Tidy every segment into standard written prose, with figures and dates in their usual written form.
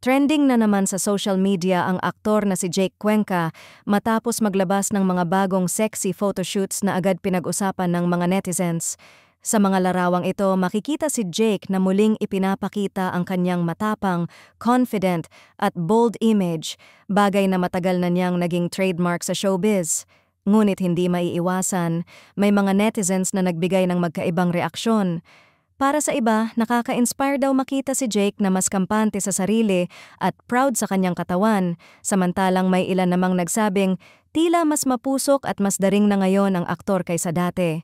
Trending na naman sa social media ang aktor na si Jake Cuenca matapos maglabas ng mga bagong sexy photoshoots na agad pinag-usapan ng mga netizens. Sa mga larawang ito, makikita si Jake na muling ipinapakita ang kanyang matapang, confident at bold image, bagay na matagal na niyang naging trademark sa showbiz. Ngunit hindi maiiwasan, may mga netizens na nagbigay ng magkaibang reaksyon. Para sa iba, nakaka-inspire daw makita si Jake na mas kampante sa sarili at proud sa kanyang katawan, samantalang may ilan namang nagsabing tila mas mapusok at mas daring na ngayon ang aktor kaysa dati.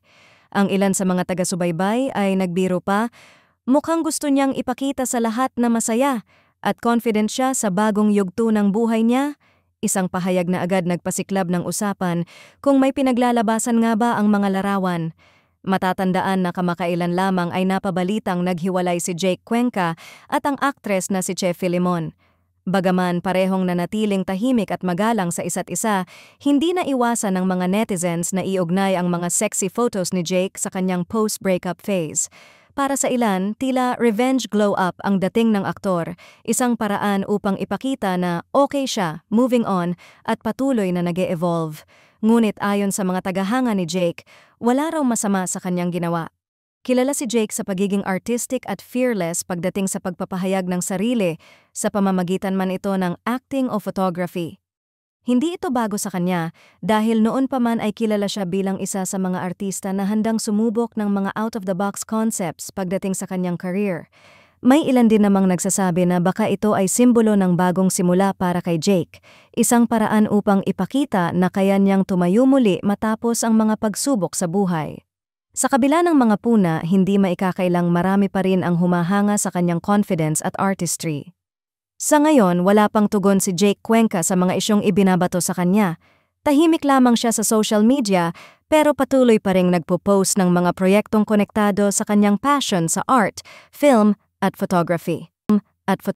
Ang ilan sa mga taga-subaybay ay nagbiro pa, mukhang gusto niyang ipakita sa lahat na masaya at confident siya sa bagong yugto ng buhay niya. Isang pahayag na agad nagpasiklab ng usapan kung may pinaglalabasan nga ba ang mga larawan. Matatandaan na kamakailan lamang ay napabalitang naghiwalay si Jake Cuenca at ang aktres na si Che Filimon. Bagaman parehong nanatiling tahimik at magalang sa isa't isa, hindi na iwasan ng mga netizens na iugnay ang mga sexy photos ni Jake sa kanyang post-breakup phase. Para sa ilan, tila revenge glow-up ang dating ng aktor, isang paraan upang ipakita na okay siya, moving on, at patuloy na nag-e-evolve. Ngunit ayon sa mga tagahanga ni Jake, wala raw masama sa kanyang ginawa. Kilala si Jake sa pagiging artistic at fearless pagdating sa pagpapahayag ng sarili, sa pamamagitan man ito ng acting o photography. Hindi ito bago sa kanya dahil noon pa man ay kilala siya bilang isa sa mga artista na handang sumubok ng mga out-of-the-box concepts pagdating sa kanyang career. May ilan din namang nagsasabi na baka ito ay simbolo ng bagong simula para kay Jake, isang paraan upang ipakita na kaya niyang tumayo muli matapos ang mga pagsubok sa buhay. Sa kabila ng mga puna, hindi maikakailang marami pa rin ang humahanga sa kanyang confidence at artistry. Sa ngayon, wala pang tugon si Jake Cuenca sa mga isyong ibinabato sa kanya. Tahimik lamang siya sa social media pero patuloy pa ring nagpo-post ng mga proyektong konektado sa kanyang passion sa art, film, at photography.